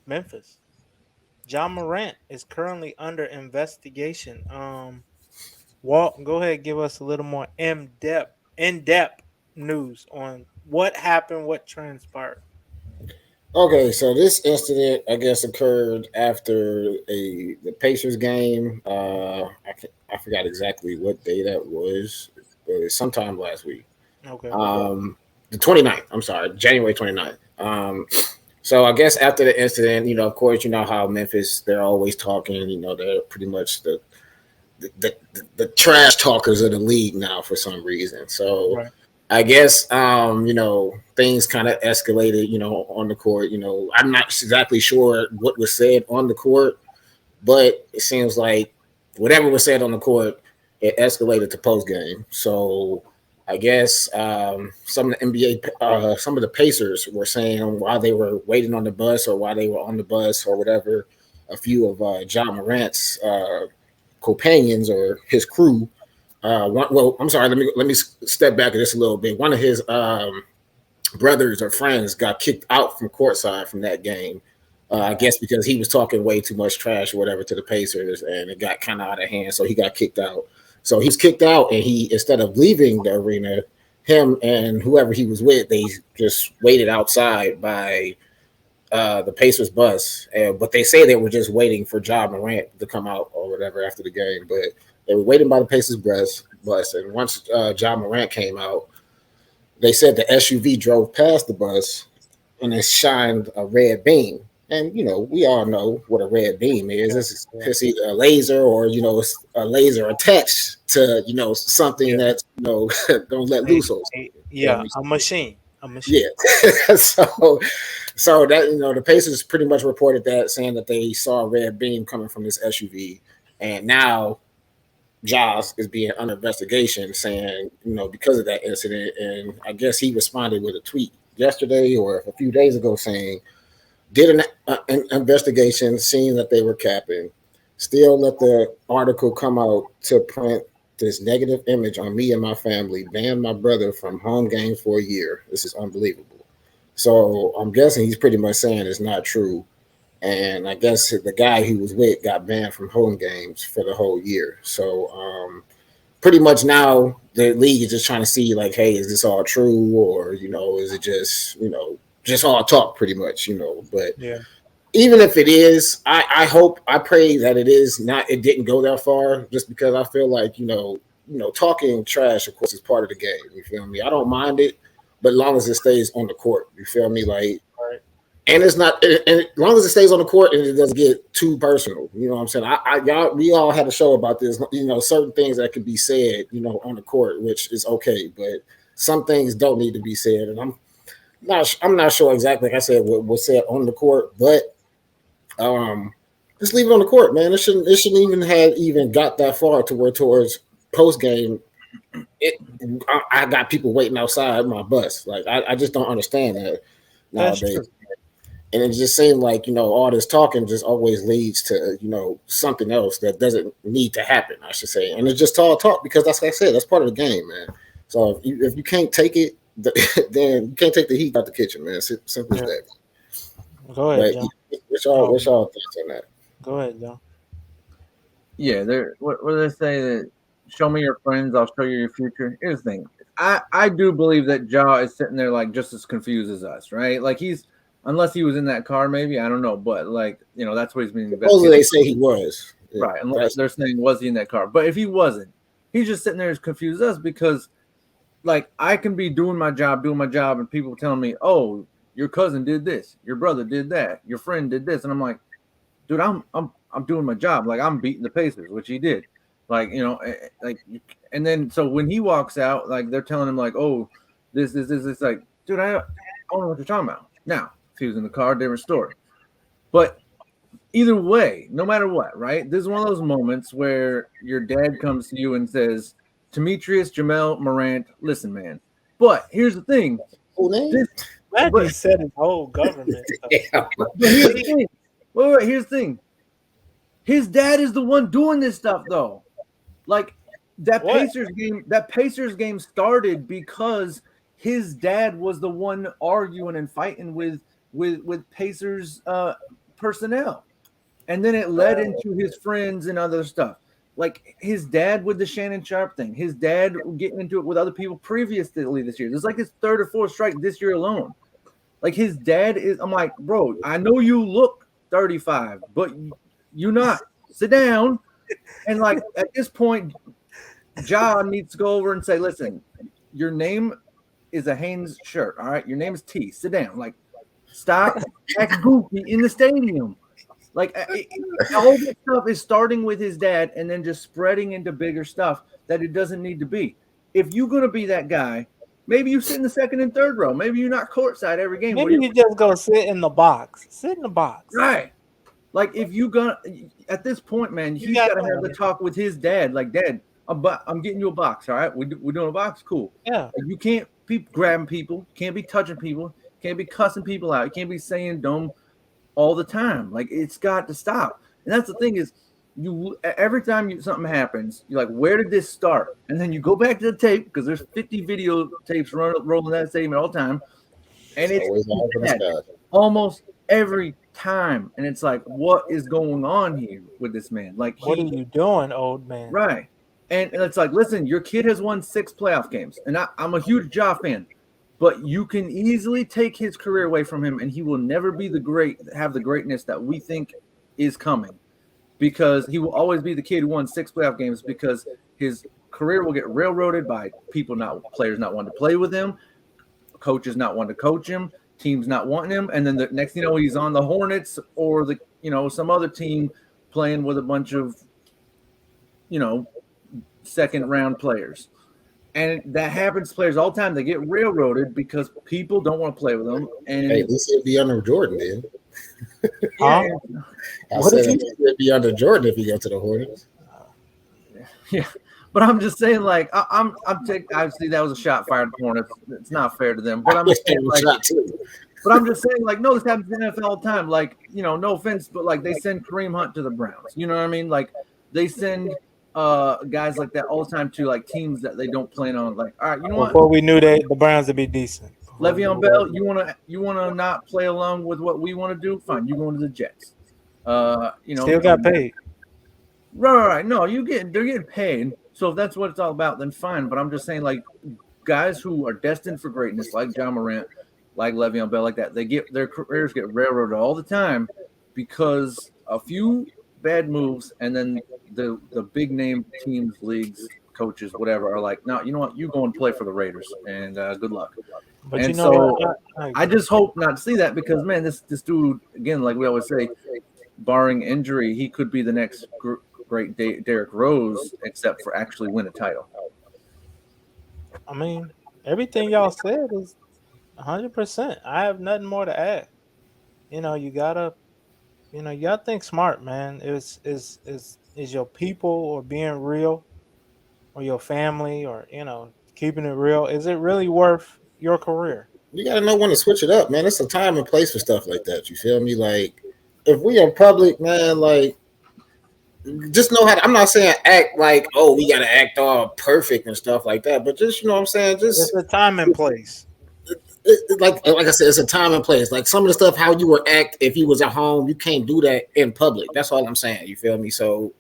Memphis. John Morant is currently under investigation. Walt, go ahead, give us a little more in depth news on what happened, what transpired. Okay, so this incident, I guess, occurred after the Pacers game. I forgot exactly what day that was, but it's sometime last week. Okay. The 29th. I'm sorry, January 29th. So I guess after the incident, of course, you know how Memphis, they're always talking. They're pretty much the trash talkers of the league now for some reason. So Right. I guess things kind of escalated, on the court. I'm not exactly sure what was said on the court, but it seems like whatever was said on the court, it escalated to post game. So I guess some of the NBA, some of the Pacers were saying while they were waiting on the bus or while they were on the bus or whatever, a few of John Morant's companions or his crew. Well, I'm sorry. Let me step back just a little bit. One of his brothers or friends got kicked out from courtside from that game. I guess because he was talking way too much trash or whatever to the Pacers, and it got kind of out of hand, so he got kicked out. So he was kicked out, and he instead of leaving the arena, him and whoever he was with, they just waited outside by the Pacers bus. But they say they were just waiting for Ja Morant to come out or whatever after the game. But they were waiting by the Pacers bus, and once Ja Morant came out, they said the SUV drove past the bus and it shined a red beam. And we all know what a red beam is. Yeah. Yeah. It's either a laser or it's a laser attached to something Yeah. that's gonna let loose or something. You feel Yeah. me? A machine. A machine. Yeah. So that the Pacers pretty much reported that, saying that they saw a red beam coming from this SUV, and now Giles is being under investigation, saying because of that incident, and I guess he responded with a tweet yesterday or a few days ago saying did an investigation, seeing that they were capping, still let the article come out to print this negative image on me and my family, banned my brother from home games for a year. This is unbelievable. So I'm guessing he's pretty much saying it's not true. And I guess the guy he was with got banned from home games for the whole year. So pretty much now the league is just trying to see like, hey, is this all true, or is it just just all talk, pretty much, But Yeah. even if it is, I pray that it is not. It didn't go that far, just because I feel like talking trash, of course, is part of the game. You feel me? I don't mind it, but as long as it stays on the court, you feel me? Like, Right. and it's not, and as long as it stays on the court and it doesn't get too personal, you know what I'm saying? We all had a show about this, certain things that can be said, on the court, which is okay, but some things don't need to be said, and I'm not sure exactly, like I said, what was said on the court, but um, just leave it on the court, man. It shouldn't even have even got that far to where towards post game. It I got people waiting outside my bus. Like I just don't understand that That's nowadays. true. And it just seemed like all this talking just always leads to something else that doesn't need to happen, I should say. And it's just all talk, because that's like I said, that's part of the game, man. So if you can't take it, then you can't take the heat out the kitchen, man. Simple as Yeah. that. Go ahead, But John. what's Um, y'all thoughts on that? go ahead, John. Yeah, they're what do they say, that show me your friends, I'll show you your future. Here's the thing. I do believe that Ja is sitting there like just as confused as us, right? Like he's, unless he was in that car, maybe, I don't know, but like, that's what he's being Supposedly investigated. they say he was. Yeah, Right. Unless that's they're saying, was he in that car? But if he wasn't, he's just sitting there as confused as us, because like I can be doing my job, and people telling me, oh, your cousin did this, your brother did that, your friend did this. And I'm like, dude, I'm doing my job. Like I'm beating the Pacers, which he did. Like, like, and then so when he walks out, like they're telling him like, oh, this. It's like, dude, I don't know what you're talking about. Now, if he was in the car, different story. But either way, no matter what, right? This is one of those moments where your dad comes to you and says, Demetrius, Jamel, Morant, listen, man. But here's the thing. full name. This, Glad but you said his whole government stuff. Yeah. but here's the thing. Wait, here's the thing. His dad is the one doing this stuff, though. Like What? That Pacers game started because his dad was the one arguing and fighting with Pacers personnel. And then it led into his friends and other stuff. Like his dad with the Shannon Sharp thing, his dad getting into it with other people previously this year. It's like his third or fourth strike this year alone. Like his dad is, I'm like, bro, I know you look 35, but you're not. Sit down. And like at this point, John needs to go over and say, listen, your name is a Hanes shirt. All right. Your name is T. Sit down. Like, stop acting goofy in the stadium. Like, all this stuff is starting with his dad and then just spreading into bigger stuff that it doesn't need to be. If you're going to be that guy, maybe you sit in the second and third row. Maybe you're not courtside every game. Maybe you just go sit in the box. Sit in the box. Right. Like, if you gonna at this point, man, he's got to have the talk with his dad. Like, Dad, I'm getting you a box. All right, we're doing a box. Cool. Yeah. You can't be grabbing people. Can't be touching people. Can't be cussing people out. You can't be saying dumb all the time. Like, it's got to stop. And that's the thing is, you every time something happens, you're like, where did this start? And then you go back to the tape because there's 50 video tapes rolling that statement all the time, and it's almost every time. And it's like, what is going on here with this man? Like, what are you doing, old man? Right. And it's like, listen, your kid has won 6 playoff games, and I'm a huge Ja fan, but you can easily take his career away from him, and he will never be have the greatness that we think is coming, because he will always be the kid who won 6 playoff games, because his career will get railroaded by players not wanting to play with him, coaches not wanting to coach him, teams not wanting him, and then the next thing you know, he's on the Hornets or some other team playing with a bunch of second round players. And that happens to players all the time. They get railroaded because people don't want to play with them. And hey, this would be under Jordan, then. Yeah. I said it'd be under Jordan if he go to the Hornets. Yeah, but I'm just saying, like, obviously that was a shot fired at the Hornets. It's not fair to them. But I'm just saying, like, no, this happens in the NFL all the time. Like, no offense, but like they send Kareem Hunt to the Browns. You know what I mean? Like, they send guys like that all the time to like teams that they don't plan on. Like, all right, you know what? Before we knew the Browns would be decent. Le'Veon Bell, you wanna not play along with what we want to do? Fine, you going to the Jets. Still got paid. Right. No, they're getting paid. So if that's what it's all about, then fine. But I'm just saying, like, guys who are destined for greatness, like John Morant, like Le'Veon Bell, like that, their careers get railroaded all the time because a few bad moves, and then the big name teams, leagues, coaches, whatever, are like, no, you know what, you go and play for the Raiders, and good luck. But and so I just hope not to see that, because man, this dude, again, like we always say, barring injury, he could be the next great Derrick Rose, except for actually win a title. I mean, everything y'all said is 100%. I have nothing more to add. You gotta think smart, man. Is your people, or being real, or your family, or keeping it real? Is it really worth your career? You gotta know when to switch it up, man. It's a time and place for stuff like that. You feel me? Like, if we in public, man, like, just know how to, I'm not saying act like, oh, we gotta act all perfect and stuff like that, but just, what I'm saying, just it's a time and place. Like I said, it's a time and place. Like, some of the stuff, how you would act if you was at home, you can't do that in public. That's all I'm saying. You feel me? So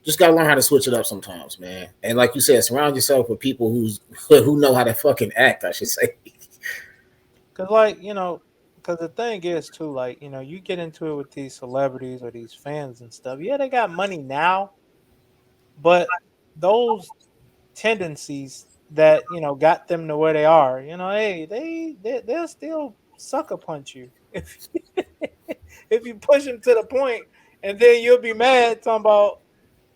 just gotta learn how to switch it up sometimes, man. And like you said, surround yourself with people who know how to fucking act, I should say. Because the thing is too, like, you get into it with these celebrities or these fans and stuff. Yeah, they got money now, but those tendencies that got them to where they are, hey, they'll still sucker punch you if if you push them to the point, and then you'll be mad talking about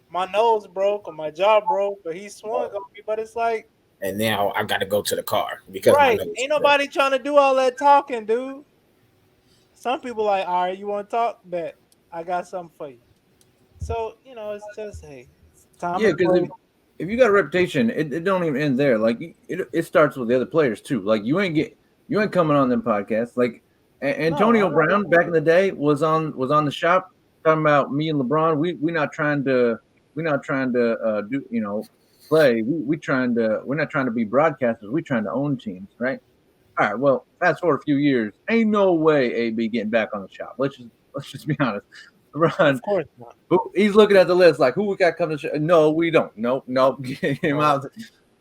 my nose broke or my jaw broke or he swung on me. But it's like, and now I got to go to the car because right, ain't nobody trying to do all that talking, dude. Some people like, all right, you want to talk? Bet I got something for you. So it's just, hey, time. Yeah, because if you got a reputation, it don't even end there. Like, it starts with the other players too. Like, you ain't coming on them podcasts. Like, Antonio Brown back in the day was on the shop talking about me and LeBron. We're not trying to do play. We're not trying to be broadcasters. We're trying to own teams, right? All right. Well, fast forward a few years, ain't no way AB getting back on the shop. Let's just Let's just be honest. LeBron, Of course not. he's looking at the list like, who we got coming to show? No, we don't. Nope. Get him No. out.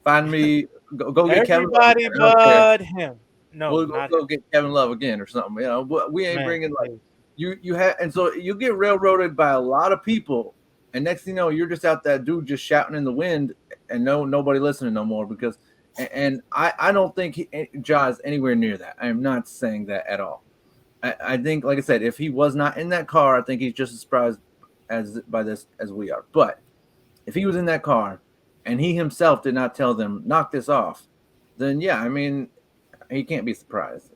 Find me. Go get Kevin Love Everybody again. I don't care. but him. No, We'll not go him. get Kevin Love again or something. You know, but we ain't Man, bringing like please. you have, and so you get railroaded by a lot of people, and next thing you know, you're just out that dude just shouting in the wind, and nobody listening no more because, and I don't think Ja is anywhere near that. I am not saying that at all. I think, like I said, if he was not in that car, I think he's just as surprised by this as we are. But if he was in that car and he himself did not tell them knock this off, then yeah, I mean, he can't be surprised.